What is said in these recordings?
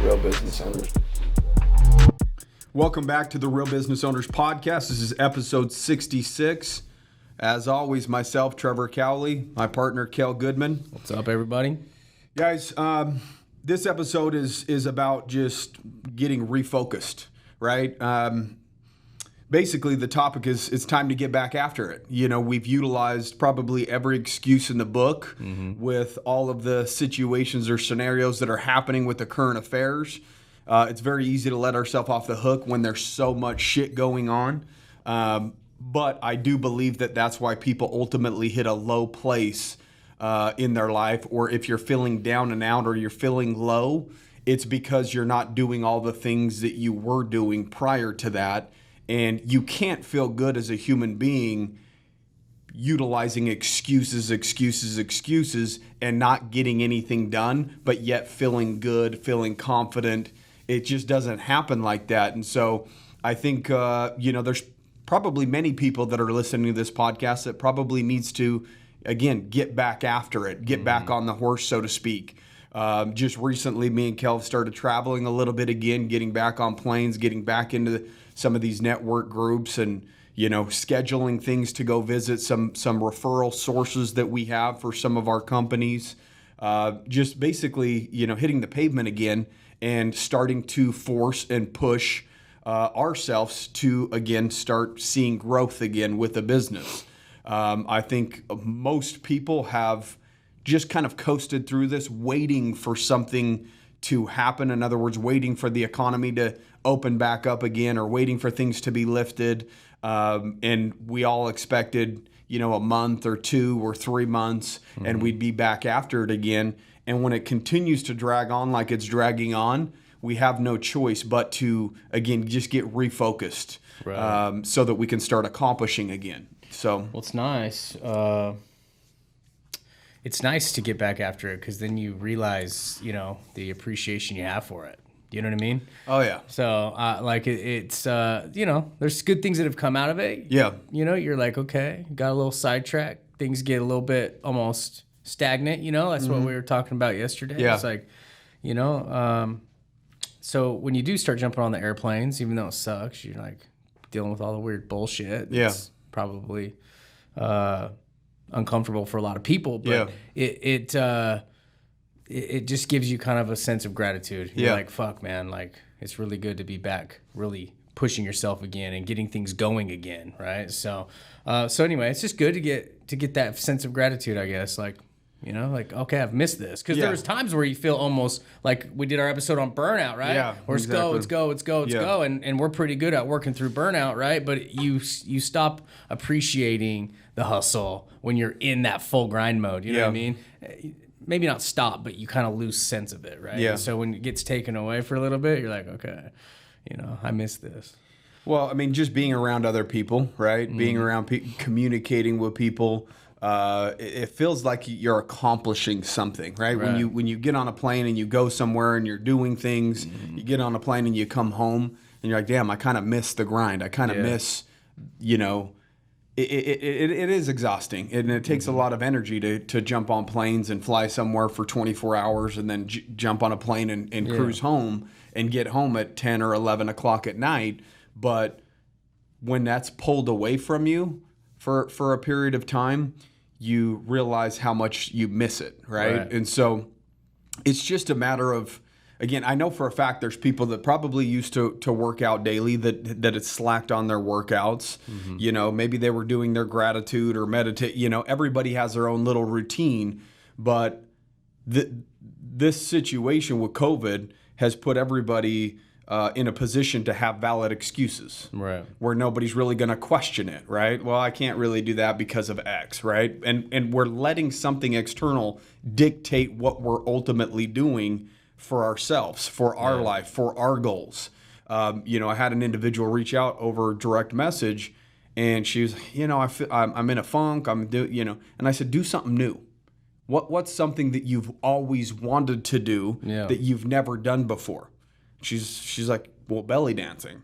real business owners. Welcome back to the Real Business Owners Podcast. This is episode 66. As always, myself, Trevor, Cowley, my partner, Kale, Goodman. What's up, everybody? Guys, this episode is about just getting refocused, right? Basically, the topic is it's time to get back after it. You know, we've utilized probably every excuse in the book with all of the situations or scenarios that are happening with the current affairs. It's very easy to let ourselves off the hook when there's so much shit going on. But I do believe that that's why people ultimately hit a low place in their life. Or if you're feeling down and out or you're feeling low, it's because you're not doing all the things that you were doing prior to that. And you can't feel good as a human being utilizing excuses, and not getting anything done, but yet feeling good, feeling confident. It just doesn't happen like that. And so I think, there's probably many people that are listening to this podcast that probably needs to, again, get back after it, get back on the horse, so to speak. Just recently, me and Kel started traveling a little bit again, getting back on planes, getting back into some of these network groups and, scheduling things to go visit some referral sources that we have for some of our companies. Just basically, hitting the pavement again and starting to force and push ourselves to, again, start seeing growth again with the business. I think most people have just kind of coasted through this, waiting for something to happen. In other words, waiting for the economy to open back up again or waiting for things to be lifted. And we all expected, a month or 2 or 3 months and we'd be back after it again. And when it continues to drag on like it's dragging on, we have no choice but to, again, just get refocused so that we can start accomplishing again. So, well, it's nice. It's nice to get back after it because then you realize, the appreciation you have for it. You know what I mean? Oh, yeah. So, it's there's good things that have come out of it. Yeah. You're like, okay, got a little sidetracked. Things get a little bit almost stagnant, That's what we were talking about yesterday. Yeah. It's like, so when you do start jumping on the airplanes, even though it sucks, you're like dealing with all the weird bullshit. Yeah. It's probably uncomfortable for a lot of people, but it just gives you kind of a sense of gratitude. You're like, fuck, man, like it's really good to be back, really pushing yourself again and getting things going again, right? So anyway, it's just good to get that sense of gratitude, I guess. Like, okay, I've missed this. Because there's times where you feel almost like we did our episode on burnout, right? Yeah, where it's go. And we're pretty good at working through burnout, right? But you stop appreciating the hustle when you're in that full grind mode. You know what I mean? Maybe not stop, but you kind of lose sense of it, right? Yeah. And so when it gets taken away for a little bit, you're like, okay, I miss this. Well, I mean, just being around other people, right? Being around communicating with people. It feels like you're accomplishing something, right? When you get on a plane and you go somewhere and you're doing things, you get on a plane and you come home and you're like, damn, I kind of miss the grind. I kind of miss, it is exhausting and it takes a lot of energy to jump on planes and fly somewhere for 24 hours and then jump on a plane and cruise home and get home at 10 or 11 o'clock at night. But when that's pulled away from you for a period of time, you realize how much you miss it, right? And so it's just a matter of, again, I know for a fact there's people that probably used to work out daily that it's slacked on their workouts. Maybe they were doing their gratitude or meditate. Everybody has their own little routine, but this situation with COVID has put everybody in a position to have valid excuses, right? Where nobody's really going to question it, right? Well, I can't really do that because of X, right? And we're letting something external dictate what we're ultimately doing for ourselves, for our life, for our goals. I had an individual reach out over direct message, and she was, I'm in a funk. And I said, do something new. What's something that you've always wanted to do that you've never done before? She's like, well, belly dancing.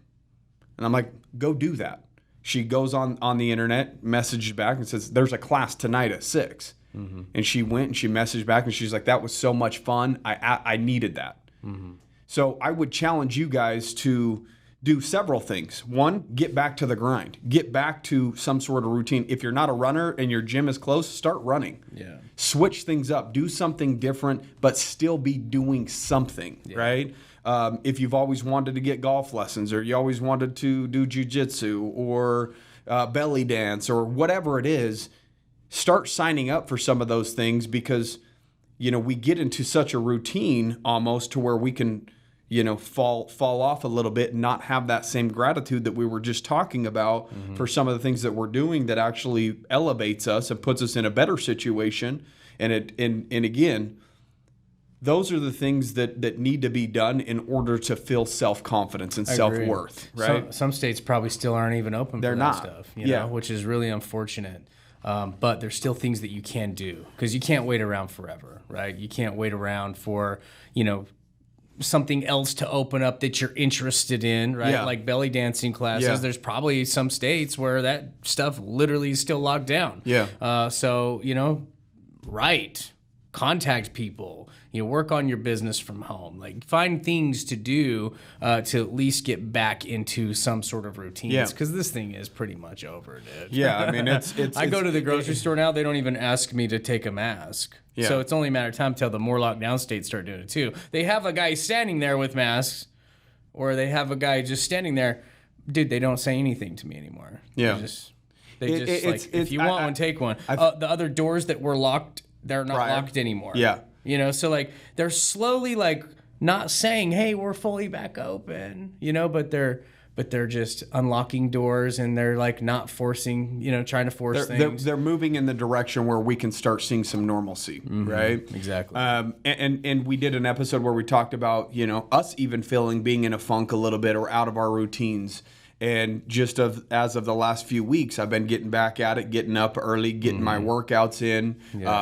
And I'm like, go do that. She goes on the internet, messages back and says, there's a class tonight at 6. Mm-hmm. And she went and she messaged back and she's like, that was so much fun. I needed that. Mm-hmm. So I would challenge you guys to do several things. One, get back to the grind. Get back to some sort of routine. If you're not a runner and your gym is close, start running. Yeah. Switch things up. Do something different, but still be doing something, right? If you've always wanted to get golf lessons, or you always wanted to do jujitsu or belly dance or whatever it is, start signing up for some of those things, because, we get into such a routine almost to where we can, fall off a little bit and not have that same gratitude that we were just talking about for some of the things that we're doing that actually elevates us and puts us in a better situation. And again, those are the things that need to be done in order to feel self-confidence and self-worth, right? Some states probably still aren't even open for that stuff, which is really unfortunate. But there's still things that you can do, because you can't wait around forever, right? You can't wait around for, something else to open up that you're interested in, right? Yeah. Like belly dancing classes. Yeah. There's probably some states where that stuff literally is still locked down. Yeah. So, write, contact people, work on your business from home, like find things to do to at least get back into some sort of routines. Yeah. Because this thing is pretty much over, dude. Yeah, I mean, I go to the grocery store now, they don't even ask me to take a mask. Yeah. So it's only a matter of time till the more lockdown states start doing it too. They have a guy standing there with masks, or they have a guy just standing there. Dude, they don't say anything to me anymore. Yeah. If you want one, take one. The other doors that were locked, they're not locked anymore. Yeah. So like they're slowly like not saying, "Hey, we're fully back open," but they're just unlocking doors, and they're like not forcing, trying to force things. They're moving in the direction where we can start seeing some normalcy, right? Exactly. And we did an episode where we talked about, us even being in a funk a little bit or out of our routines. And just as of the last few weeks, I've been getting back at it, getting up early, getting my workouts in,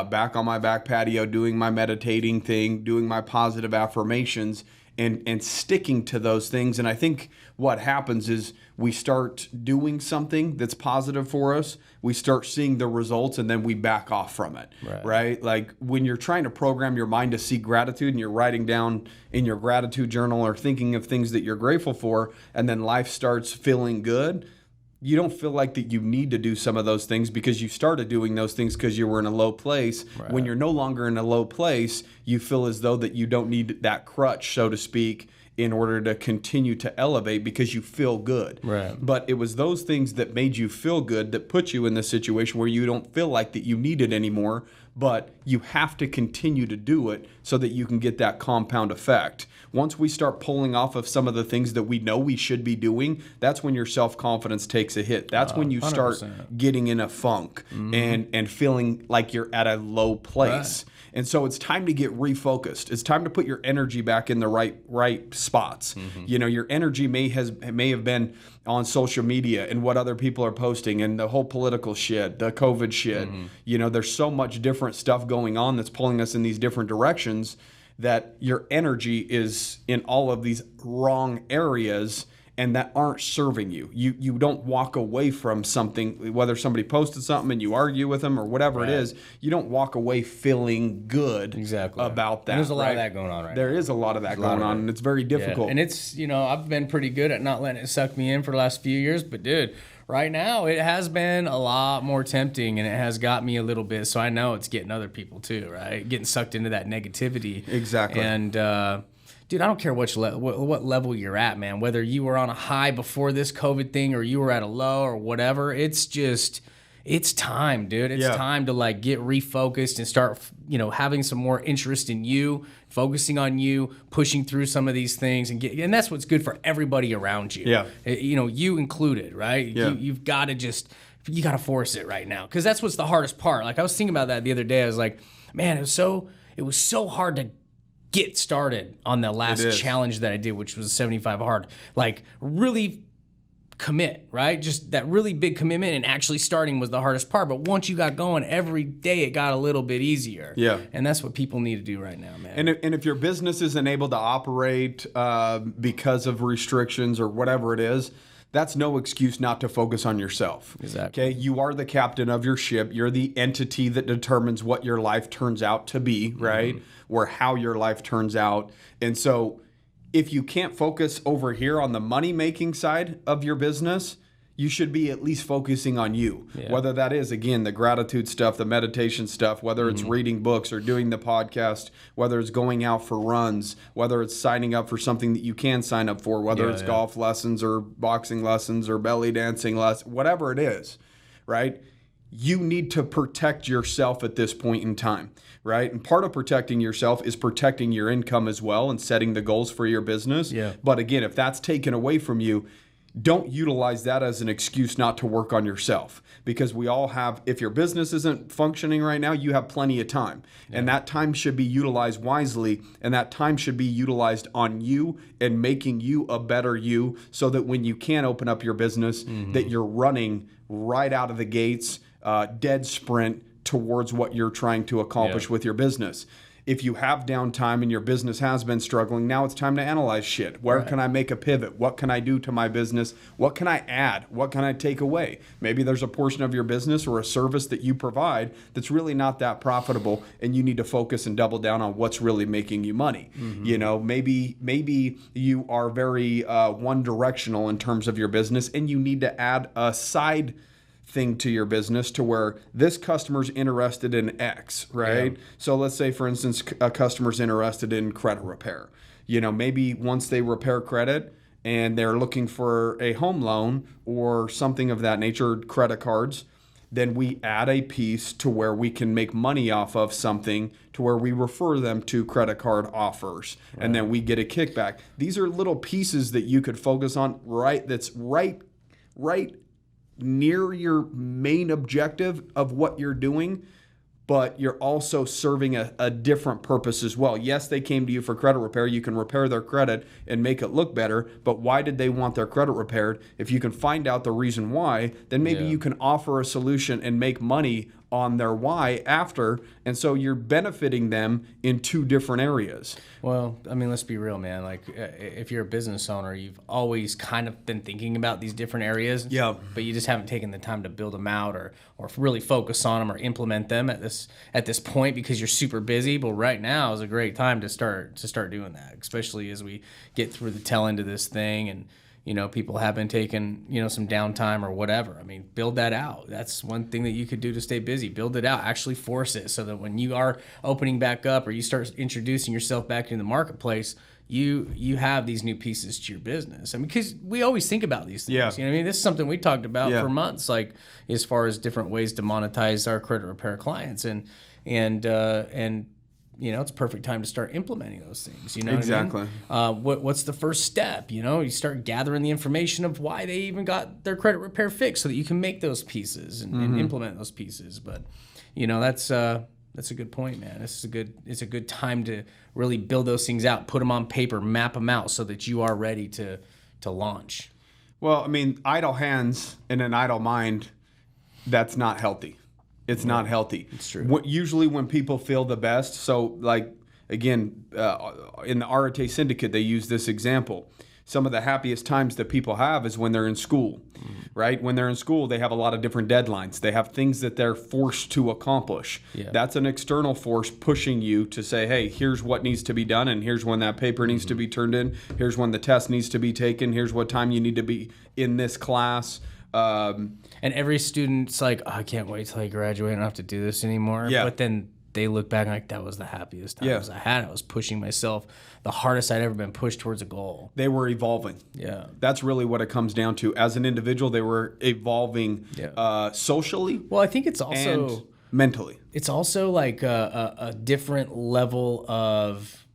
back on my back patio, doing my meditating thing, doing my positive affirmations, and sticking to those things. And I think what happens is we start doing something that's positive for us, we start seeing the results, and then we back off from it, right? Like when you're trying to program your mind to see gratitude and you're writing down in your gratitude journal or thinking of things that you're grateful for, and then life starts feeling good, you don't feel like that you need to do some of those things because you started doing those things because you were in a low place. Right. When you're no longer in a low place, you feel as though that you don't need that crutch, so to speak, in order to continue to elevate because you feel good. Right. But it was those things that made you feel good that put you in this situation where you don't feel like that you need it anymore, but you have to continue to do it so that you can get that compound effect. Once we start pulling off of some of the things that we know we should be doing, that's when your self-confidence takes a hit. That's when you 100%. Start getting in a funk and feeling like you're at a low place. Right. And so it's time to get refocused. It's time to put your energy back in the right spots. Your energy may have been on social media and what other people are posting and the whole political shit, the COVID shit. There's so much different stuff going on that's pulling us in these different directions that your energy is in all of these wrong areas and that aren't serving you. You don't walk away from something, whether somebody posted something and you argue with them or whatever it is, you don't walk away feeling good about that. And there's a lot of that going on right now. There is a lot of that going on, and it's very difficult. Yeah. And it's, I've been pretty good at not letting it suck me in for the last few years, but dude, right now it has been a lot more tempting, and it has got me a little bit, so I know it's getting other people too, right? Getting sucked into that negativity. Exactly. And, dude, I don't care what level you're at, man. Whether you were on a high before this COVID thing or you were at a low or whatever, it's time, dude. It's time to get refocused and start, having some more interest in you, focusing on you, pushing through some of these things, and that's what's good for everybody around you. Yeah, you included, right? Yeah. You've got to you got to force it right now, because that's what's the hardest part. Like I was thinking about that the other day. I was like, man, it was so hard to get started on the last challenge that I did, which was 75 hard. Like really commit, right? Just that really big commitment, and actually starting was the hardest part. But once you got going, every day it got a little bit easier. Yeah. And that's what people need to do right now, man. And if your business isn't able to operate because of restrictions or whatever it is, that's no excuse not to focus on yourself. Exactly. Okay, you are the captain of your ship. You're the entity that determines what your life turns out to be, right? Or how your life turns out. And so if you can't focus over here on the money-making side of your business, you should be at least focusing on you. Yeah. Whether that is, again, the gratitude stuff, the meditation stuff, whether it's reading books or doing the podcast, whether it's going out for runs, whether it's signing up for something that you can sign up for, whether it's golf lessons or boxing lessons or belly dancing lessons, whatever it is, right? You need to protect yourself at this point in time, right? And part of protecting yourself is protecting your income as well and setting the goals for your business. Yeah. But again, if that's taken away from you, don't utilize that as an excuse not to work on yourself, because we all have, if your business isn't functioning right now, you have plenty of time. Yeah. And that time should be utilized wisely, and that time should be utilized on you and making you a better you, so that when you can open up your business, that you're running right out of the gates, dead sprint towards what you're trying to accomplish with your business. If you have downtime and your business has been struggling, now it's time to analyze shit. Where can I make a pivot? What can I do to my business? What can I add? What can I take away? Maybe there's a portion of your business or a service that you provide that's really not that profitable, and you need to focus and double down on what's really making you money. You know, maybe you are very one-directional in terms of your business, and you need to add a side thing to your business to where this customer's interested in X, right? Yeah. So let's say, for instance, a customer's interested in credit repair. You know, maybe once they repair credit and they're looking for a home loan or something of that nature, credit cards, then we add a piece to where we can make money off of something to where we refer them to credit card offers, and then we get a kickback. These are little pieces that you could focus on, that's right near your main objective of what you're doing, but you're also serving a different purpose as well. Yes, they came to you for credit repair. You can repair their credit and make it look better, but why did they want their credit repaired? If you can find out the reason why, then maybe you can offer a solution and make money on their why after, and so you're benefiting them in two different areas. Well, I mean, let's be real, man. Like, if you're a business owner, you've always kind of been thinking about these different areas, but you just haven't taken the time to build them out or really focus on them or implement them at this point because you're super busy. But right now is a great time to start doing that, especially as we get through the tail end of this thing and people have been taking, some downtime or whatever. I mean, build that out. That's one thing that you could do to stay busy. Build it out. Actually force it so that when you are opening back up or you start introducing yourself back in the marketplace, you have these new pieces to your business. I mean, because we always think about these things. Yeah. You know what I mean? This is something we talked about for months, like as far as different ways to monetize our credit repair clients. And it's a perfect time to start implementing those things. You know exactly. What I mean? What's the first step? You start gathering the information of why they even got their credit repair fixed, so that you can make those pieces and implement those pieces. But that's a good point, man. It's a good time to really build those things out, put them on paper, map them out, so that you are ready to launch. Well, I mean, idle hands and an idle mind, that's not healthy. It's not healthy. It's true. Usually when people feel the best, so like, again, in the Arate Syndicate, they use this example. Some of the happiest times that people have is when they're in school, right? When they're in school, they have a lot of different deadlines. They have things that they're forced to accomplish. Yeah. That's an external force pushing you to say, hey, here's what needs to be done, and here's when that paper needs to be turned in. Here's when the test needs to be taken. Here's what time you need to be in this class. And every student's like, oh, I can't wait till I graduate. I don't have to do this anymore. Yeah. But then they look back and like, that was the happiest times I had. I was pushing myself the hardest I'd ever been pushed towards a goal. They were evolving. Yeah. That's really what it comes down to. As an individual, they were evolving socially. Well, I think it's also... and mentally. It's also like a different level of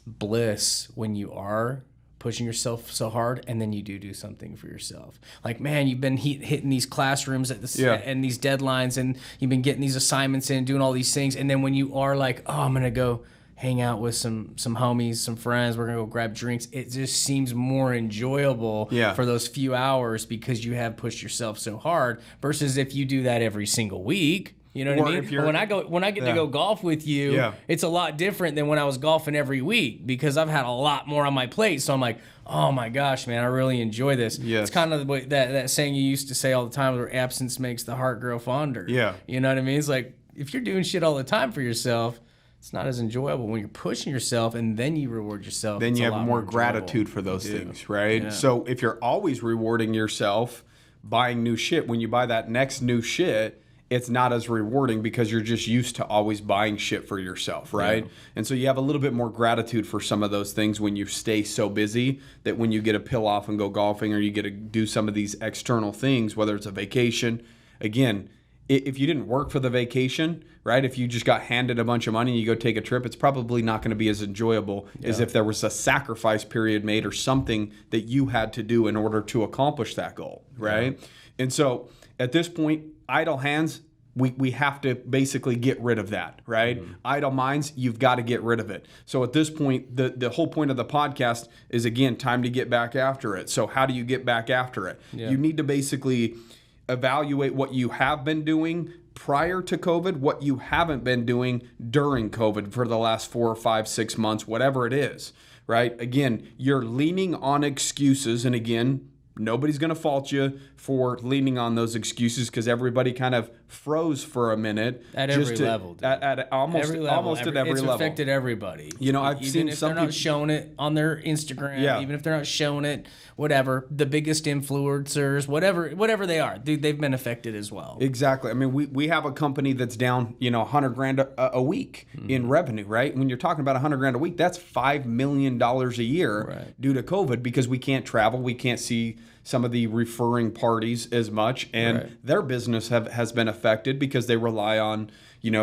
bliss when you are pushing yourself so hard, and then you do something for yourself. Like, man, you've been hitting these classrooms and these deadlines, and you've been getting these assignments in, doing all these things, and then when you are like, oh, I'm gonna go hang out with some homies, some friends, we're gonna go grab drinks, it just seems more enjoyable for those few hours because you have pushed yourself so hard, versus if you do that every single week. You know what I mean? When I get to go golf with you, it's a lot different than when I was golfing every week, because I've had a lot more on my plate. So I'm like, oh my gosh, man, I really enjoy this. Yes. It's kind of that saying you used to say all the time, where absence makes the heart grow fonder. Yeah. You know what I mean? It's like, if you're doing shit all the time for yourself, it's not as enjoyable when you're pushing yourself and then you reward yourself. Then It's you a have lot more enjoyable. gratitude for those things, right? Yeah. So if you're always rewarding yourself buying new shit, when you buy that next new shit, it's not as rewarding because you're just used to always buying shit for yourself, right? Yeah. And so you have a little bit more gratitude for some of those things when you stay so busy that when you get a pill off and go golfing, or you get to do some of these external things, whether it's a vacation, again, if you didn't work for the vacation, right? If you just got handed a bunch of money and you go take a trip, it's probably not going to be as enjoyable as if there was a sacrifice period made or something that you had to do in order to accomplish that goal, right? Yeah. And so at this point, idle hands, we have to basically get rid of that, right? Mm-hmm. Idle minds, you've got to get rid of it. So at this point, the whole point of the podcast is, again, time to get back after it. So how do you get back after it? Yeah. You need to basically evaluate what you have been doing prior to COVID, what you haven't been doing during COVID for the last 4 or 5, 6 months, whatever it is, right? Again, you're leaning on excuses. And again, nobody's going to fault you for leaning on those excuses because everybody kind of froze for a minute. At every level. Dude. At almost every level. Almost at every level. It's affected everybody. You know, I've seen some people... Even if they're not showing it on their Instagram, even if they're not showing it, whatever, the biggest influencers, whatever they are, dude, they've been affected as well. Exactly. I mean, we have a company that's down, $100,000 a week in revenue, right? When you're talking about $100,000 a week, that's $5 million a year due to COVID because we can't travel, we can't see some of the referring parties as much, and their business has been affected because they rely on,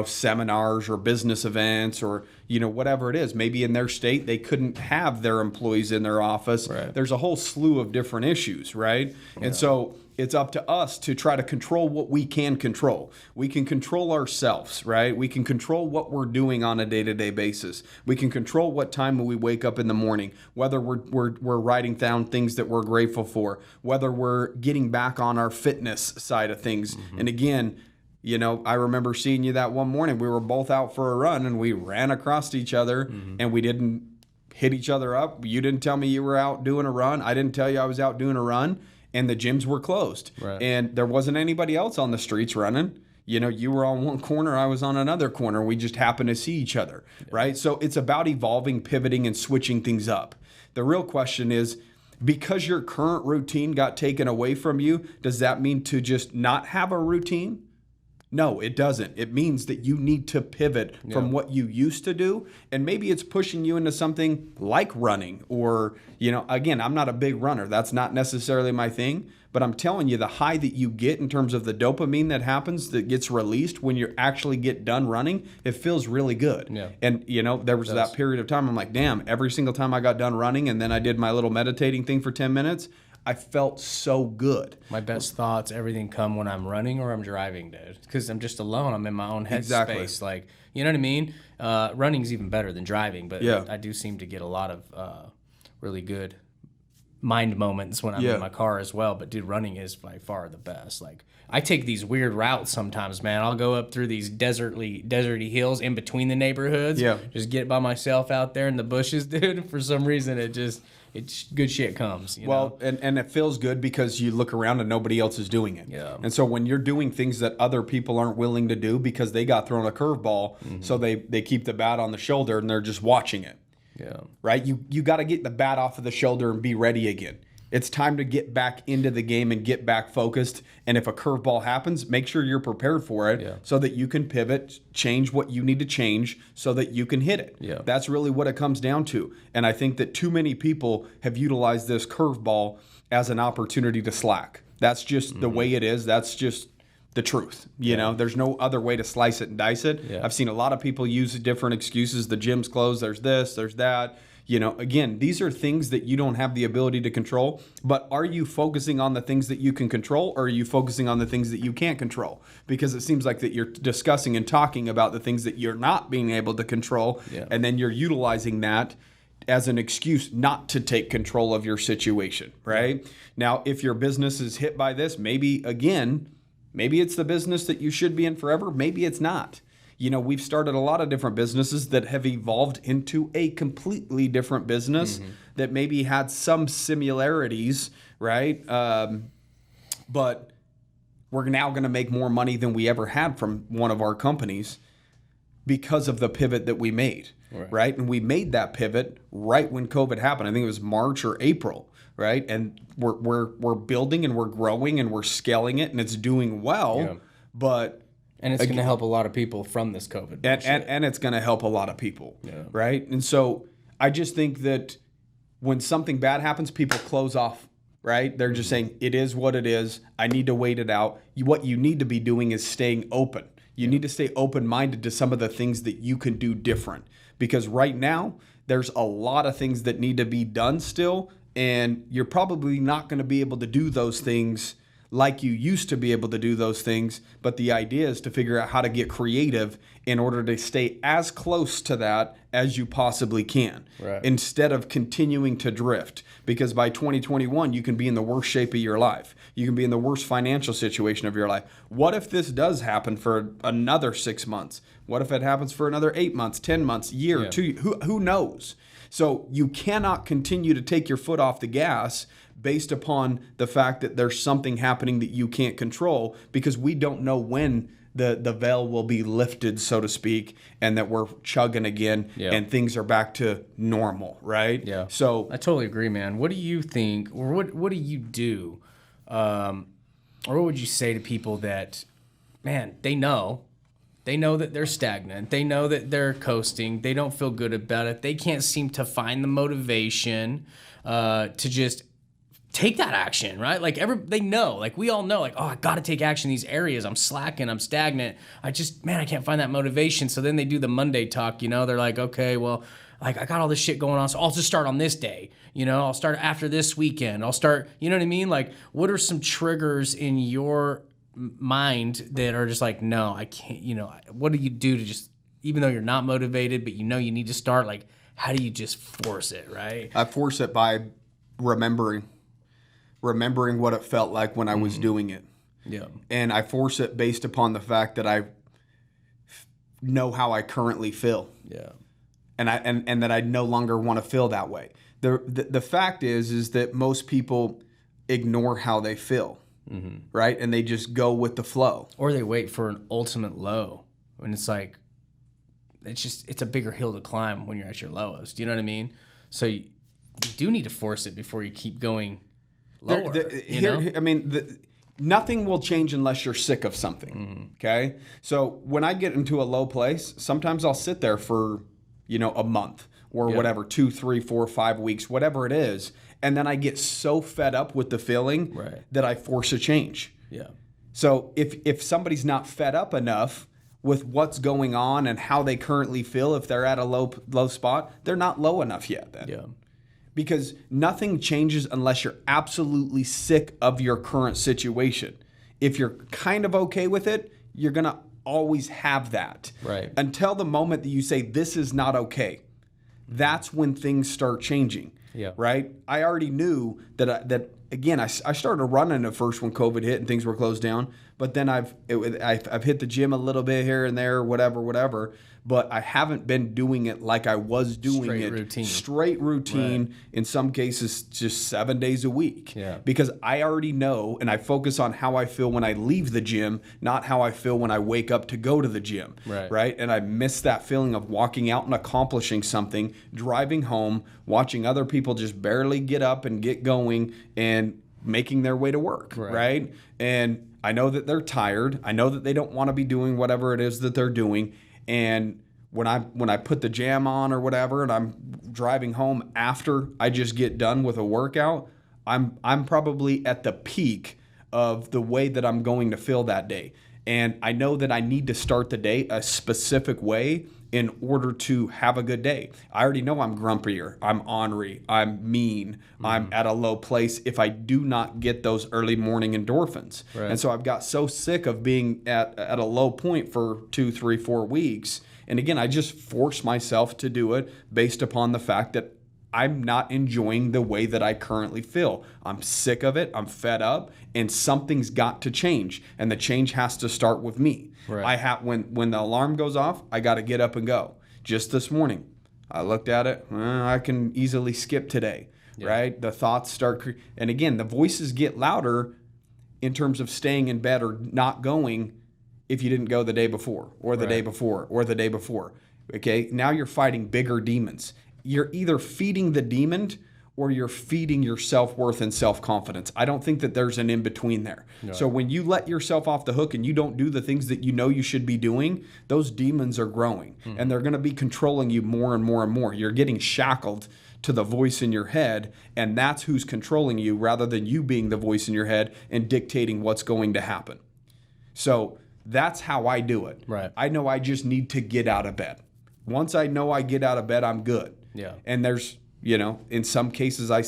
seminars or business events or, whatever it is. Maybe in their state, they couldn't have their employees in their office. Right. There's a whole slew of different issues, right? Yeah. And so it's up to us to try to control what we can control. We can control ourselves, right? We can control what we're doing on a day-to-day basis. We can control what time we wake up in the morning, whether we're writing down things that we're grateful for, whether we're getting back on our fitness side of things. Mm-hmm. And again, I remember seeing you that one morning. We were both out for a run and we ran across each other and we didn't hit each other up. You didn't tell me you were out doing a run. I didn't tell you I was out doing a run. And the gyms were closed. Right. And there wasn't anybody else on the streets running. You were on one corner, I was on another corner. We just happened to see each other, right? So it's about evolving, pivoting, and switching things up. The real question is, because your current routine got taken away from you, does that mean to just not have a routine? No, it doesn't. It means that you need to pivot from what you used to do. And maybe it's pushing you into something like running or, again, I'm not a big runner. That's not necessarily my thing. But I'm telling you, the high that you get in terms of the dopamine that happens, that gets released when you actually get done running, it feels really good. Yeah. And, there was that period of time, I'm like, damn, every single time I got done running and then I did my little meditating thing for 10 minutes, I felt so good. My best thoughts, everything come when I'm running or I'm driving, dude. Because I'm just alone. I'm in my own headspace. Like, you know what I mean? Running's even better than driving, but I do seem to get a lot of really good mind moments when I'm in my car as well. But dude, running is by far the best. Like, I take these weird routes sometimes, man. I'll go up through these deserty hills in between the neighborhoods. Yeah. Just get by myself out there in the bushes, dude. For some reason, it's good shit comes. You know? And it feels good because you look around and nobody else is doing it. Yeah. And so when you're doing things that other people aren't willing to do because they got thrown a curveball, so they keep the bat on the shoulder and they're just watching it. Yeah. Right? You got to get the bat off of the shoulder and be ready again. It's time to get back into the game and get back focused. And if a curveball happens, make sure you're prepared for it so that you can pivot, change what you need to change so that you can hit it. Yeah. That's really what it comes down to. And I think that too many people have utilized this curveball as an opportunity to slack. That's just the way it is. That's just the truth. You know, there's no other way to slice it and dice it. Yeah. I've seen a lot of people use different excuses. The gym's closed. There's this, there's that. Again, these are things that you don't have the ability to control, but are you focusing on the things that you can control, or are you focusing on the things that you can't control? Because it seems like that you're discussing and talking about the things that you're not being able to control, and then you're utilizing that as an excuse not to take control of your situation, right? Yeah. Now, if your business is hit by this, maybe it's the business that you should be in forever, maybe it's not. We've started a lot of different businesses that have evolved into a completely different business that maybe had some similarities, right? But we're now going to make more money than we ever had from one of our companies. because of the pivot that we made, right? And we made that pivot right when COVID happened. I think it was March or April, right? And we're building and we're growing and we're scaling it and it's doing well, but and it's going to help a lot of people from this COVID. And it's going to help a lot of people, right? And so I just think that when something bad happens, people close off, right? They're just saying, it is what it is. I need to wait it out. What you need to be doing is staying open. You need to stay open-minded to some of the things that you can do different. Because right now, there's a lot of things that need to be done still, and you're probably not going to be able to do those things like you used to be able to do those things. But the idea is to figure out how to get creative in order to stay as close to that as you possibly can, instead of continuing to drift. Because by 2021, you can be in the worst shape of your life. You can be in the worst financial situation of your life. What if this does happen for another 6 months? What if it happens for another 8 months, 10 months, year, 2? Who knows? So you cannot continue to take your foot off the gas based upon the fact that there's something happening that you can't control, because we don't know when the veil will be lifted, so to speak, and that we're chugging again and things are back to normal, right? Yeah. So I totally agree, man. What do you think, or what do you do, or what would you say to people that, man, they know that they're stagnant, they know that they're coasting, they don't feel good about it, they can't seem to find the motivation to just take that action, right? Like they know, like we all know, like, oh, I got to take action in these areas. I'm slacking, I'm stagnant. I can't find that motivation. So then they do the Monday talk, they're like, okay, well, like I got all this shit going on. So I'll just start on this day, I'll start after this weekend. I'll start, you know what I mean? Like, what are some triggers in your mind that are just like, no, I can't, what do you do to just, even though you're not motivated, but you need to start, like, how do you just force it, right? I force it by remembering what it felt like when I was doing it. Yeah. And I force it based upon the fact that I know how I currently feel. Yeah. And that I no longer want to feel that way. The fact is that most people ignore how they feel. Mm-hmm. Right? And they just go with the flow. Or they wait for an ultimate low. And it's like, it's a bigger hill to climb when you're at your lowest. You know what I mean? So you do need to force it before you keep going lower. Nothing will change unless you're sick of something. Mm-hmm. Okay? So when I get into a low place, sometimes I'll sit there for, a month or whatever, 2, 3, 4, 5 weeks, whatever it is. And then I get so fed up with the feeling that I force a change. Yeah. So if somebody's not fed up enough with what's going on and how they currently feel, if they're at a low spot, they're not low enough yet then. Yeah. Because nothing changes unless you're absolutely sick of your current situation. If you're kind of okay with it, you're going to always have that. Right. Until the moment that you say, this is not okay. That's when things start changing. Yeah. Right. I already knew that again. I started running at first when COVID hit and things were closed down. But then I've hit the gym a little bit here and there, whatever. But I haven't been doing it like I was doing straight routine. Right. In some cases, just 7 days a week. Yeah. Because I already know, and I focus on how I feel when I leave the gym, not how I feel when I wake up to go to the gym. Right. And I miss that feeling of walking out and accomplishing something, driving home, watching other people just barely get up and get going and making their way to work. Right. And I know that they're tired. I know that they don't want to be doing whatever it is that they're doing. And when I put the jam on or whatever, and I'm driving home after I just get done with a workout, I'm probably at the peak of the way that I'm going to feel that day. And I know that I need to start the day a specific way in order to have a good day. I already know I'm grumpier, I'm ornery, I'm mean, I'm at a low place if I do not get those early morning endorphins. Right. And so I've got so sick of being at a low point for 2, 3, 4 weeks. And again, I just force myself to do it based upon the fact that I'm not enjoying the way that I currently feel. I'm sick of it, I'm fed up, and something's got to change. And the change has to start with me. Right. When the alarm goes off, I got to get up and go. Just this morning, I looked at it. I can easily skip today, right? The thoughts start, and again, the voices get louder in terms of staying in bed or not going if you didn't go the day before or the day before or the day before. Okay, now you're fighting bigger demons. You're either feeding the demon or you're feeding your self-worth and self-confidence. I don't think that there's an in-between there. No. So when you let yourself off the hook and you don't do the things that you know you should be doing, those demons are growing and they're going to be controlling you more and more and more. You're getting shackled to the voice in your head, and that's who's controlling you rather than you being the voice in your head and dictating what's going to happen. So that's how I do it. Right. I know I just need to get out of bed. Once I know I get out of bed, I'm good. Yeah. And there's, in some cases I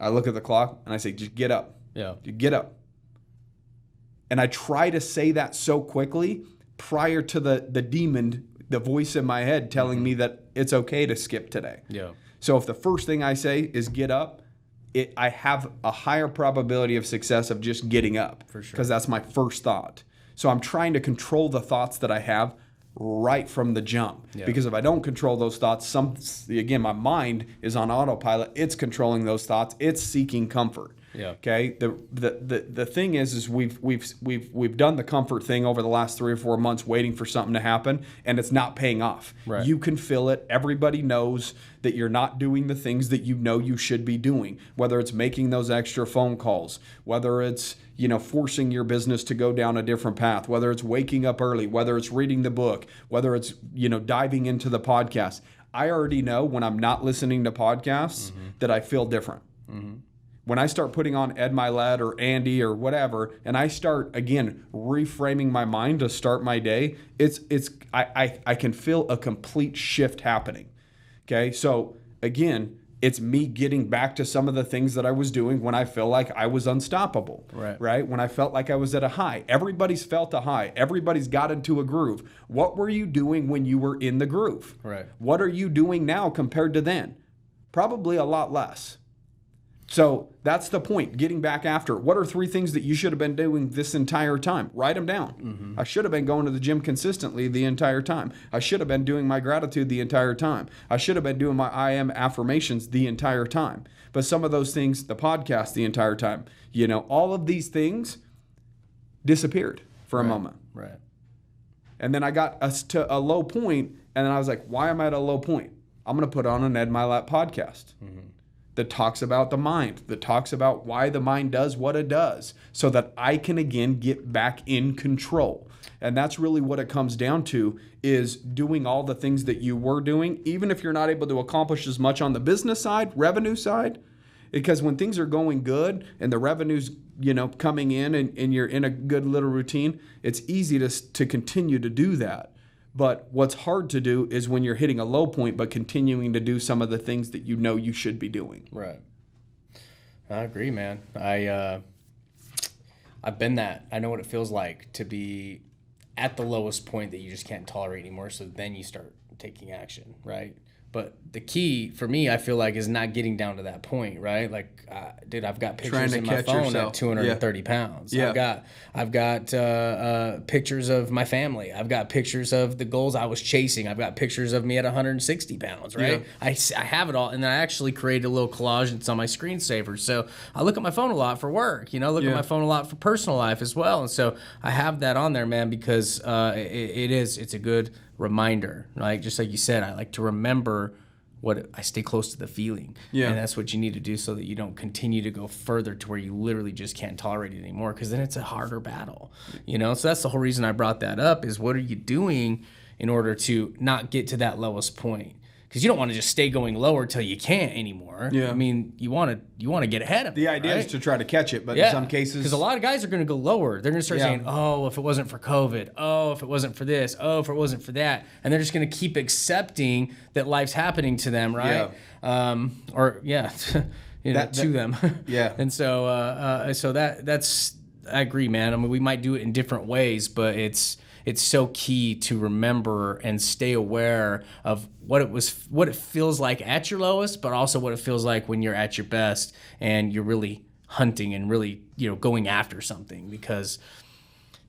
look at the clock and I say, just get up. Yeah. Just get up. And I try to say that so quickly prior to the demon, the voice in my head telling me that it's okay to skip today. Yeah. So if the first thing I say is get up, I have a higher probability of success of just getting up. For sure. Because that's my first thought. So I'm trying to control the thoughts that I have right from the jump. Yeah. Because if I don't control those thoughts, my mind is on autopilot. It's controlling those thoughts. It's seeking comfort. Yeah. Okay. The thing is we've done the comfort thing over the last 3 or 4 months, waiting for something to happen, and it's not paying off. Right. You can feel it. Everybody knows that you're not doing the things that you know you should be doing. Whether it's making those extra phone calls, whether it's forcing your business to go down a different path, whether it's waking up early, whether it's reading the book, whether it's diving into the podcast. I already know when I'm not listening to podcasts that I feel different. Mm-hmm. When I start putting on Ed Milet or Andy or whatever, and I start, again, reframing my mind to start my day, I can feel a complete shift happening. Okay, so again, it's me getting back to some of the things that I was doing when I felt like I was unstoppable. Right? When I felt like I was at a high. Everybody's felt a high. Everybody's got into a groove. What were you doing when you were in the groove? Right. What are you doing now compared to then? Probably a lot less. So that's the point, getting back after. What are 3 things that you should have been doing this entire time? Write them down. Mm-hmm. I should have been going to the gym consistently the entire time. I should have been doing my gratitude the entire time. I should have been doing my I am affirmations the entire time. But some of those things, the podcast the entire time, all of these things disappeared for a moment. Right. And then I got us to a low point, and then I was like, why am I at a low point? I'm going to put on an Ed Milet podcast. Mm-hmm. That talks about the mind, that talks about why the mind does what it does, so that I can again get back in control. And that's really what it comes down to, is doing all the things that you were doing, even if you're not able to accomplish as much on the business side, revenue side, because when things are going good and the revenue's coming in and you're in a good little routine, it's easy to continue to do that. But what's hard to do is when you're hitting a low point, but continuing to do some of the things that you know you should be doing. Right. I agree, man. I've been that. I know what it feels like to be at the lowest point that you just can't tolerate anymore. So then you start taking action, right? But the key for me, I feel like, is not getting down to that point, right? Like, dude, I've got pictures in my phone at 230 pounds. Yeah. I've got pictures of my family. I've got pictures of the goals I was chasing. I've got pictures of me at 160 pounds, right? Yeah. I have it all, and then I actually created a little collage that's on my screensaver. So I look at my phone a lot for work, look at my phone a lot for personal life as well. And so I have that on there, man, because it's a good reminder, right? Just like you said, I like to remember I stay close to the feeling. Yeah. And that's what you need to do so that you don't continue to go further to where you literally just can't tolerate it anymore, because then it's a harder battle, So that's the whole reason I brought that up, is what are you doing in order to not get to that lowest point? Because you don't want to just stay going lower till you can't anymore. Yeah. I mean, you want to get ahead of it. The idea is to try to catch it, but in some cases... Because a lot of guys are going to go lower. They're going to start saying, oh, if it wasn't for COVID. Oh, if it wasn't for this. Oh, if it wasn't for that. And they're just going to keep accepting that life's happening to them, right? Yeah. To them. Yeah. And so that's... I agree, man. I mean, we might do it in different ways, but it's so key to remember and stay aware of what it feels like at your lowest, but also what it feels like when you're at your best and you're really hunting and really, going after something, because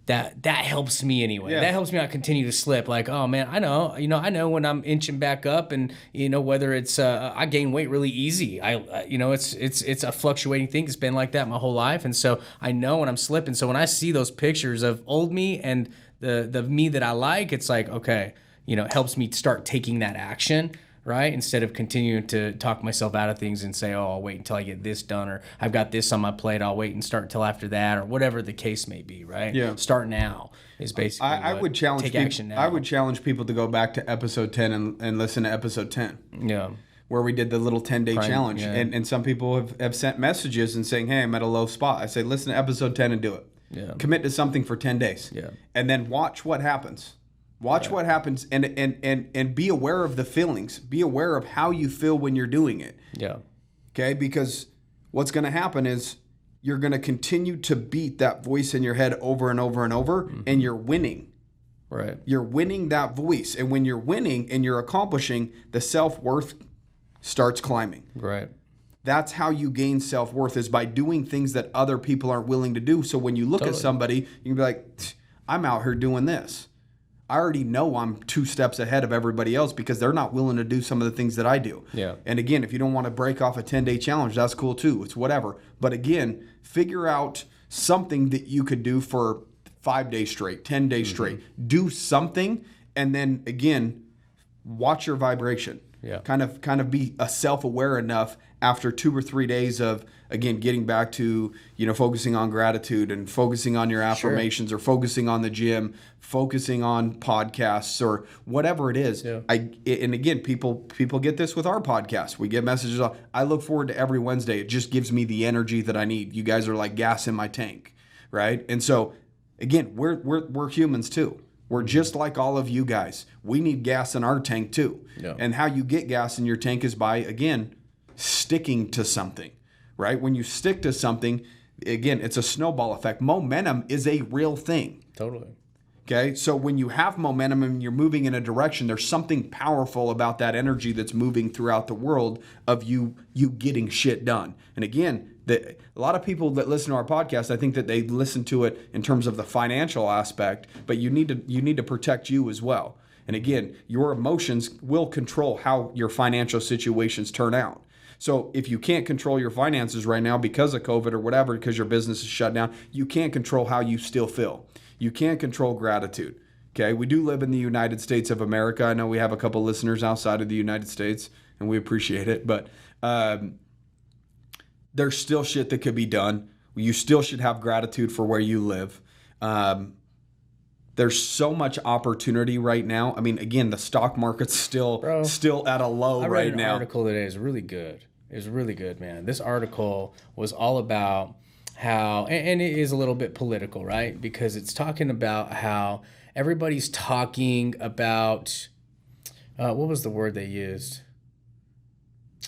that helps me anyway. Yeah. That helps me not continue to slip. Like, oh man, I know when I'm inching back up, and whether it's I gain weight really easy. It's a fluctuating thing. It's been like that my whole life, and so I know when I'm slipping. So when I see those pictures of old me and the me that I like, it's like, okay, it helps me start taking that action, right? Instead of continuing to talk myself out of things and say, oh, I'll wait until I get this done, or I've got this on my plate, I'll wait and start until after that, or whatever the case may be, right? Yeah. Start now is basically I would challenge take people, action now. I would challenge people to go back to episode 10 and listen to episode 10. Yeah. Where we did the little 10-day challenge. Yeah. And some people have sent messages and saying, hey, I'm at a low spot. I say, listen to episode 10 and do it. Yeah. Commit to something for 10 days. Yeah. And then watch what happens. Watch what happens and be aware of the feelings. Be aware of how you feel when you're doing it. Yeah. Okay? Because what's going to happen is you're going to continue to beat that voice in your head over and over and over, and you're winning. Right. You're winning that voice. And when you're winning and you're accomplishing, the self-worth starts climbing. Right. That's how you gain self-worth, is by doing things that other people aren't willing to do. So when you look at somebody, you can be like, I'm out here doing this. I already know I'm 2 steps ahead of everybody else because they're not willing to do some of the things that I do. Yeah. And again, if you don't want to break off a 10-day challenge, that's cool too. It's whatever. But again, figure out something that you could do for 5 days straight, 10 days straight. Do something, and then again, watch your vibration. Yeah. Kind of be self-aware enough after 2 or 3 days of, again, getting back to, focusing on gratitude and focusing on your affirmations, or focusing on the gym, focusing on podcasts or whatever it is. Yeah. And again, people get this with our podcast. We get messages. I look forward to every Wednesday. It just gives me the energy that I need. You guys are like gas in my tank, right? And so again, we're humans too. We're just like all of you guys. We need gas in our tank too. Yeah. And how you get gas in your tank is by, again, sticking to something, right? When you stick to something, again, it's a snowball effect. Momentum is a real thing. Totally. Okay? So when you have momentum and you're moving in a direction, there's something powerful about that energy that's moving throughout the world of you getting shit done. And again, a lot of people that listen to our podcast, I think that they listen to it in terms of the financial aspect, but you need to protect you as well. And again, your emotions will control how your financial situations turn out. So if you can't control your finances right now because of COVID or whatever, because your business is shut down, you can't control how you still feel. You can't control gratitude. Okay, we do live in the United States of America. I know we have a couple listeners outside of the United States, and we appreciate it, but there's still shit that could be done. You still should have gratitude for where you live. There's so much opportunity right now. I mean, again, the stock market's still at a low right now. I read an article today. It's really good. It was really good, man. This article was all about how, and it is a little bit political, right? Because it's talking about how everybody's talking about, what was the word they used?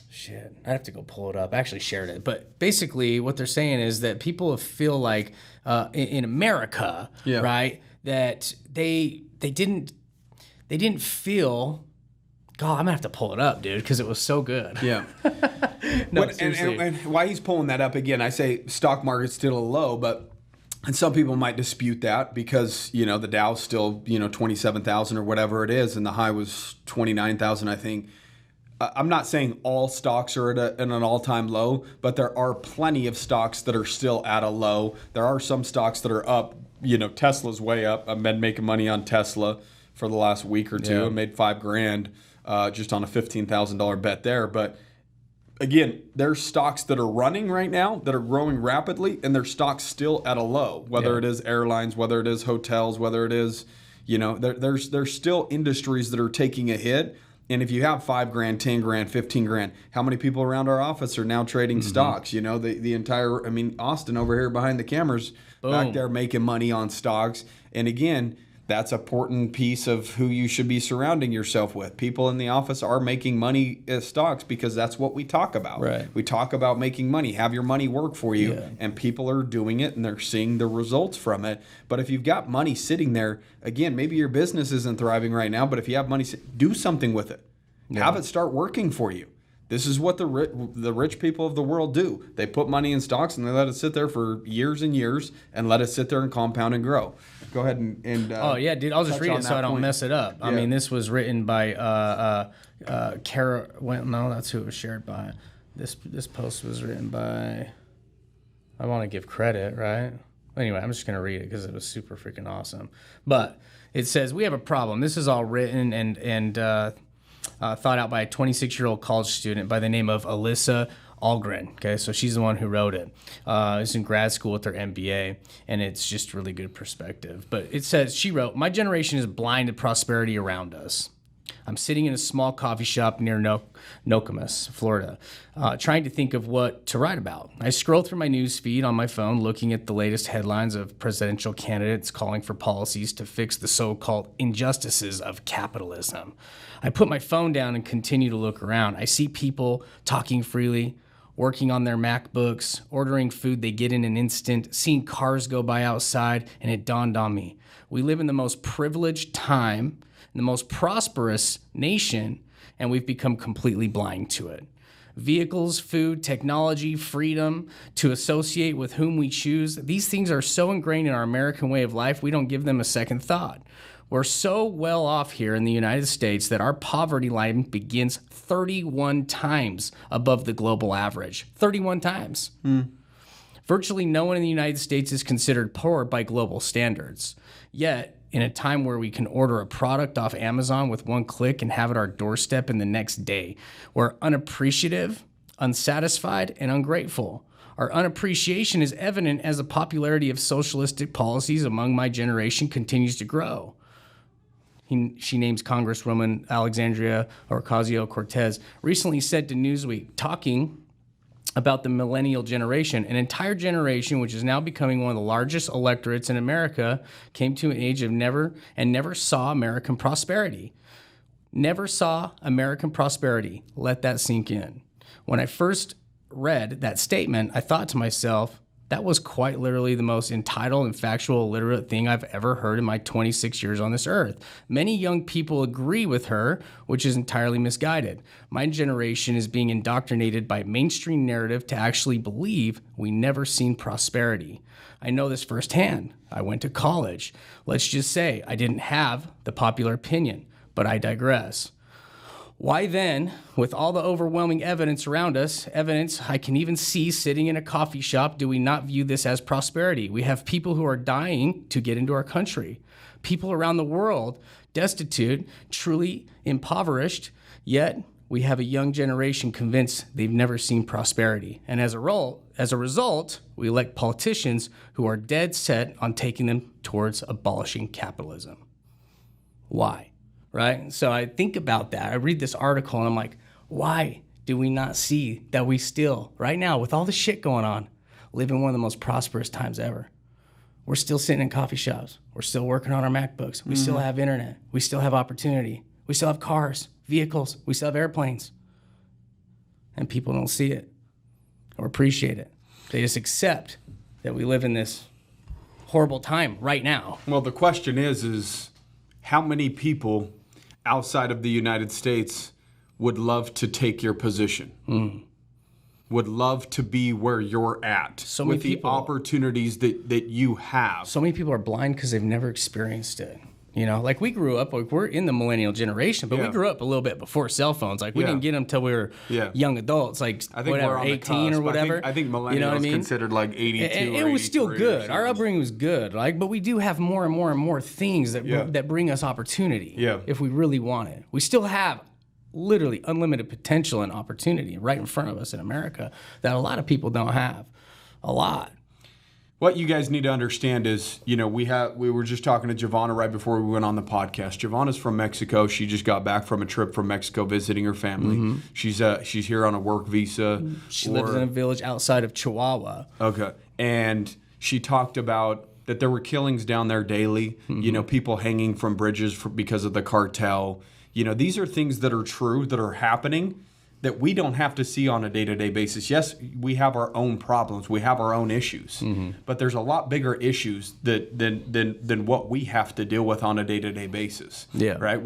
Shit, I have to go pull it up. I actually shared it. But basically what they're saying is that people feel like in America, right, that they didn't feel. God, I'm gonna have to pull it up, dude, because it was so good. Yeah. No, and why he's pulling that up again, I say stock market's still low, and some people might dispute that because, the Dow's still, 27,000 or whatever it is, and the high was 29,000, I think. I'm not saying all stocks are at an all-time low, but there are plenty of stocks that are still at a low. There are some stocks that are up. Tesla's way up. I've been making money on Tesla for the last week or two. Yeah. I made $5,000 just on a $15,000 bet there. But again, there's stocks that are running right now that are growing rapidly, and there's stocks still at a low. Whether it is airlines, whether it is hotels, whether it is, there's still industries that are taking a hit. And if you have $5,000, $10,000, $15,000, how many people around our office are now trading stocks? The entire, Austin over here behind the cameras back there making money on stocks. And again, that's an important piece of who you should be surrounding yourself with. People in the office are making money as stocks because that's what we talk about. Right. We talk about making money, have your money work for you, and people are doing it and they're seeing the results from it. But if you've got money sitting there, again, maybe your business isn't thriving right now, but if you have money, do something with it. Yeah. Have it start working for you. This is what the rich people of the world do. They put money in stocks and they let it sit there for years and years and let it sit there and compound and grow. Go ahead and oh yeah, dude. I'll just read it so I don't mess it up. I mean, this was written by Kara. Well, no, that's who it was shared by. This post was written by. I want to give credit, right? Anyway, I'm just going to read it because it was super freaking awesome. But it says, we have a problem. This is all written and thought out by a 26-year-old college student by the name of Alyssa Algren. Okay, so she's the one who wrote it. It's in grad school with her MBA, and it's just really good perspective. But it says, she wrote, my generation is blind to prosperity around us. I'm sitting in a small coffee shop near Nokomis, Florida, trying to think of what to write about. I scroll through my news feed on my phone, looking at the latest headlines of presidential candidates calling for policies to fix the so-called injustices of capitalism. I put my phone down and continue to look around. I see people talking freely, working on their MacBooks, ordering food they get in an instant, seeing cars go by outside, and it dawned on me. We live in the most privileged time, in the most prosperous nation, and we've become completely blind to it. Vehicles, food, technology, freedom to associate with whom we choose, these things are so ingrained in our American way of life, we don't give them a second thought. We're so well off here in the United States that our poverty line begins 31 times above the global average. 31 times. Virtually no one in the United States is considered poor by global standards. Yet, in a time where we can order a product off Amazon with one click and have it our doorstep in the next day, we're unappreciative, unsatisfied, and ungrateful. Our unappreciation is evident as the popularity of socialistic policies among my generation continues to grow. She names Congresswoman Alexandria Ocasio-Cortez, recently said to Newsweek, talking about the millennial generation, an entire generation which is now becoming one of the largest electorates in America, came to an age of never saw American prosperity. Never saw American prosperity. Let that sink in. When I first read that statement, I thought to myself, that was quite literally the most entitled and factual illiterate thing I've ever heard in my 26 years on this earth. Many young people agree with her, which is entirely misguided. My generation is being indoctrinated by mainstream narrative to actually believe we never seen prosperity. I know this firsthand. I went to college. Let's just say I didn't have the popular opinion, but I digress. Why then, with all the overwhelming evidence around us, evidence I can even see sitting in a coffee shop, do we not view this as prosperity? We have people who are dying to get into our country. People around the world, destitute, truly impoverished, yet we have a young generation convinced they've never seen prosperity. And as a result, we elect politicians who are dead set on taking them towards abolishing capitalism. Why? Right? So I think about that. I read this article and I'm like, why do we not see that we still, right now, with all the shit going on, live in one of the most prosperous times ever? We're still sitting in coffee shops. We're still working on our MacBooks. We still have internet. We still have opportunity. We still have cars, vehicles. We still have airplanes. And people don't see it or appreciate it. They just accept that we live in this horrible time right now. Well, the question is how many people outside of the United States would love to take your position, would love to be where you're at, so many with the people, opportunities that you have. So many people are blind because they've never experienced it. You know, like we grew up, like we're in the millennial generation, but we grew up a little bit before cell phones. Like we didn't get them until we were young adults, like I think whatever, we're on 18 or whatever. I think millennials you know what I mean? Considered like 82 and or it was still 83 good. Our upbringing was good, like, but we do have more and more and more things that bring us opportunity if we really want it. We still have literally unlimited potential and opportunity right in front of us in America that a lot of people don't have. A lot. What you guys need to understand is, you know, we were just talking to Giovanna right before we went on the podcast. Giovanna's from Mexico. She just got back from a trip from Mexico visiting her family. She's here on a work visa. She lives in a village outside of Chihuahua. Okay. And she talked about that there were killings down there daily, you know, people hanging from bridges because of the cartel. You know, these are things that are true, that are happening, that we don't have to see on a day-to-day basis. Yes, we have our own problems. We have our own issues. But there's a lot bigger issues than what we have to deal with on a day-to-day basis. Yeah. Right?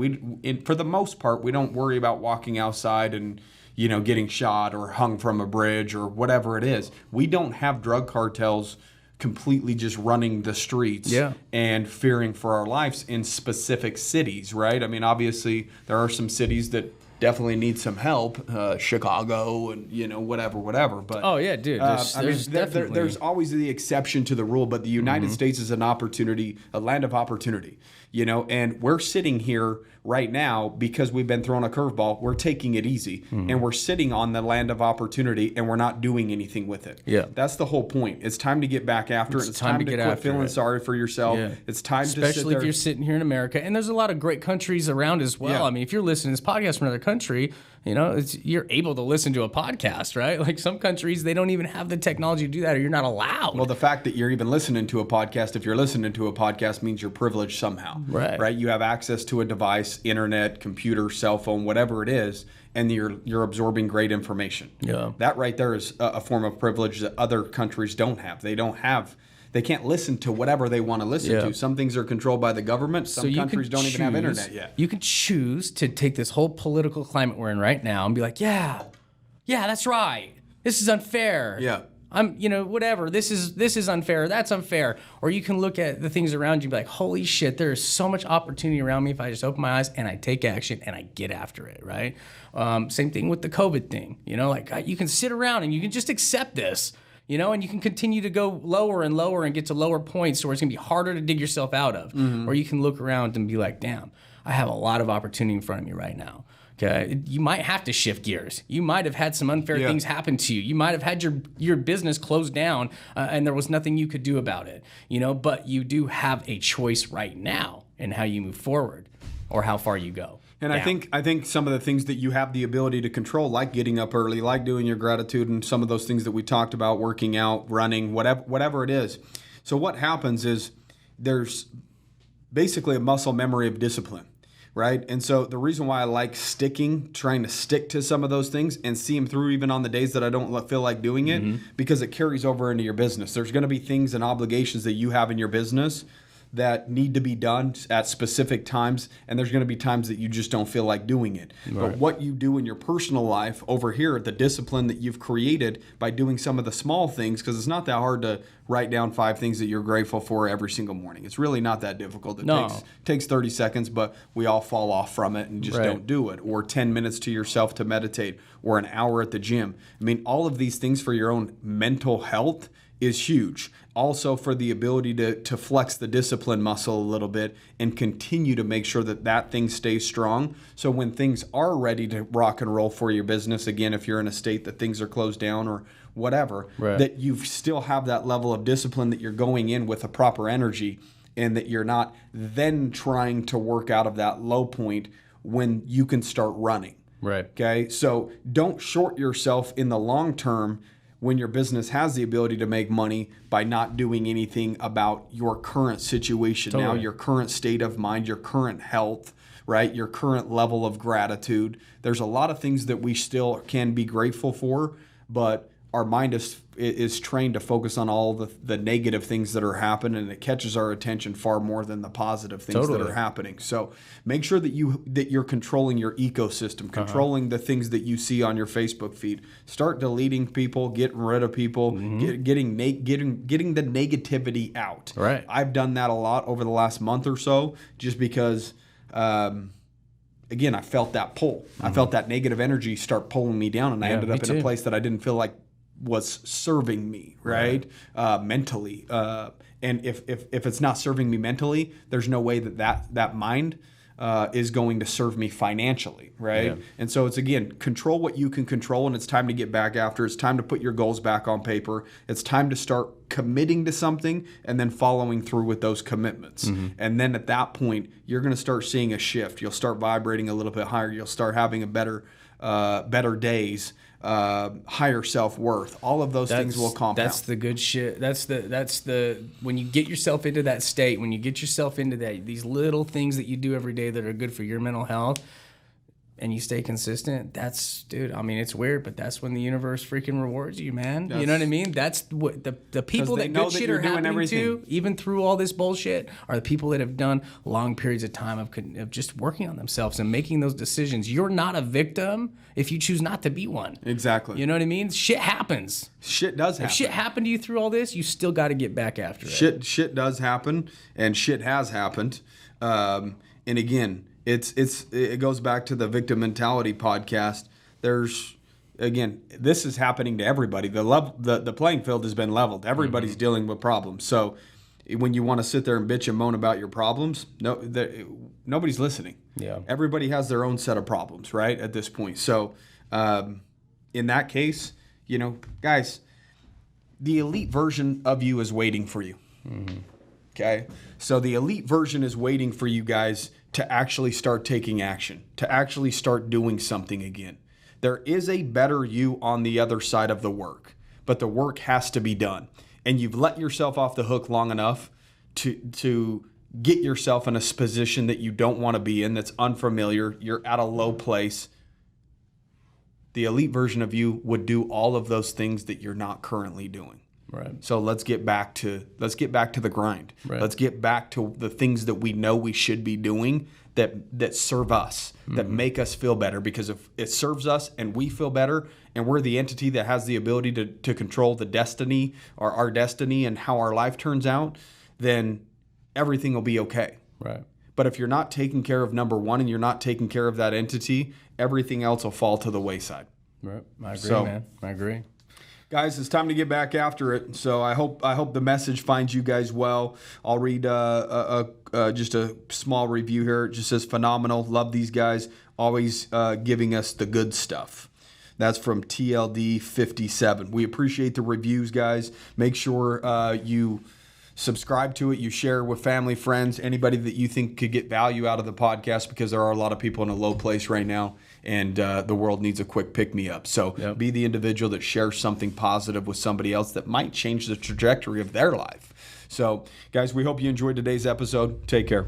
For the most part, we don't worry about walking outside and, you know, getting shot or hung from a bridge or whatever it is. We don't have drug cartels completely just running the streets and fearing for our lives in specific cities, right? I mean, obviously, there are some cities that definitely need some help, Chicago and, whatever. But oh yeah, dude. There's always the exception to the rule, but the United States is an opportunity, a land of opportunity, and we're sitting here right now because we've been thrown a curveball. We're taking it easy and we're sitting on the land of opportunity and we're not doing anything with it. Yeah. That's the whole point. It's time to get back after it. It's time to quit feeling sorry for yourself. Yeah. It's time to sit there. Especially if you're sitting here in America. And there's a lot of great countries around as well. Yeah. I mean, if you're listening to this podcast from another country, you're able to listen to a podcast, right? Like some countries, they don't even have the technology to do that, or you're not allowed. Well, the fact that you're even listening to a podcast, if you're listening to a podcast, means you're privileged somehow. Right? You have access to a device, internet, computer, cell phone, whatever it is, and you're absorbing great information. Yeah. That right there is a form of privilege that other countries don't have. They can't listen to whatever they want to listen to. Some things are controlled by the government. Some countries don't even have internet yet. You can choose to take this whole political climate we're in right now and be like, yeah, that's right. This is unfair. Yeah. Whatever. This is unfair. That's unfair. Or you can look at the things around you and be like, holy shit, there is so much opportunity around me if I just open my eyes and I take action and I get after it, right? Same thing with the COVID thing. You can sit around and you can just accept this. And you can continue to go lower and lower and get to lower points where it's going to be harder to dig yourself out of. Or you can look around and be like, damn, I have a lot of opportunity in front of me right now. Okay, you might have to shift gears. You might have had some unfair things happen to you. You might have had your business closed down and there was nothing you could do about it. But you do have a choice right now in how you move forward or how far you go. And I think some of the things that you have the ability to control, like getting up early, like doing your gratitude, and some of those things that we talked about, working out, running, whatever it is. So what happens is there's basically a muscle memory of discipline, right? And so the reason why I like trying to stick to some of those things and see them through even on the days that I don't feel like doing it, because it carries over into your business. There's going to be things and obligations that you have in your business that need to be done at specific times, and there's going to be times that you just don't feel like doing it. Right. But what you do in your personal life over here, the discipline that you've created by doing some of the small things, because it's not that hard to write down 5 things that you're grateful for every single morning. It's really not that difficult. It takes 30 seconds, but we all fall off from it and just don't do it. Or 10 minutes to yourself to meditate, or an hour at the gym. I mean, all of these things for your own mental health is huge. Also for the ability to flex the discipline muscle a little bit and continue to make sure that thing stays strong. So when things are ready to rock and roll for your business, again, if you're in a state that things are closed down or whatever, that you still have that level of discipline, that you're going in with a proper energy, and that you're not then trying to work out of that low point when you can start running. Right. Okay. So don't short yourself in the long term when your business has the ability to make money by not doing anything about your current situation now, your current state of mind, your current health, right? Your current level of gratitude. There's a lot of things that we still can be grateful for, but our mind is trained to focus on all the negative things that are happening, and it catches our attention far more than the positive things that are happening. So make sure that you're controlling your ecosystem, controlling the things that you see on your Facebook feed. Start deleting people, getting rid of people, getting the negativity out. Right. I've done that a lot over the last month or so, just because again, I felt that pull. I felt that negative energy start pulling me down, and I ended up in a place that I didn't feel like was serving me, right? Mentally. And if it's not serving me mentally, there's no way that mind is going to serve me financially, right? Yeah. And so it's, again, control what you can control, and it's time to get back after. It's time to put your goals back on paper. It's time to start committing to something and then following through with those commitments. And then at that point, you're going to start seeing a shift. You'll start vibrating a little bit higher. You'll start having a better days, higher self-worth. All of those things will compound. That's the good shit. That's the when you get yourself into that state, when you get yourself into these little things that you do every day that are good for your mental health, and you stay consistent, dude, I mean, it's weird, but that's when the universe freaking rewards you, man. You know what I mean? That's what the people that good shit are happening to, even through all this bullshit, are the people that have done long periods of time of just working on themselves and making those decisions. You're not a victim if you choose not to be one. Exactly. You know what I mean? Shit happens. Shit does happen. If shit happened to you through all this, you still got to get back after it. Shit does happen, and shit has happened. And again, It goes back to the victim mentality podcast. Again, this is happening to everybody. The playing field has been leveled. Everybody's dealing with problems. So when you want to sit there and bitch and moan about your problems, nobody's listening. Yeah. Everybody has their own set of problems, right, at this point. So in that case, guys, the elite version of you is waiting for you. Okay? So the elite version is waiting for you guys to actually start taking action, to actually start doing something again. There is a better you on the other side of the work, but the work has to be done. And you've let yourself off the hook long enough to get yourself in a position that you don't want to be in, that's unfamiliar. You're at a low place. The elite version of you would do all of those things that you're not currently doing. Right. So let's get back to the grind. Right. Let's get back to the things that we know we should be doing that serve us, that make us feel better. Because if it serves us and we feel better, and we're the entity that has the ability to control the destiny or our destiny and how our life turns out, then everything will be okay. Right. But if you're not taking care of number one and you're not taking care of that entity, everything else will fall to the wayside. Right. I agree, man. I agree. Guys, it's time to get back after it. So I hope the message finds you guys well. I'll read just a small review here. It just says, phenomenal. Love these guys. Always giving us the good stuff. That's from TLD 57. We appreciate the reviews, guys. Make sure you subscribe to it. You share with family, friends, anybody that you think could get value out of the podcast, because there are a lot of people in a low place right now, and the world needs a quick pick-me-up. So Be the individual that shares something positive with somebody else that might change the trajectory of their life. So, guys, we hope you enjoyed today's episode. Take care.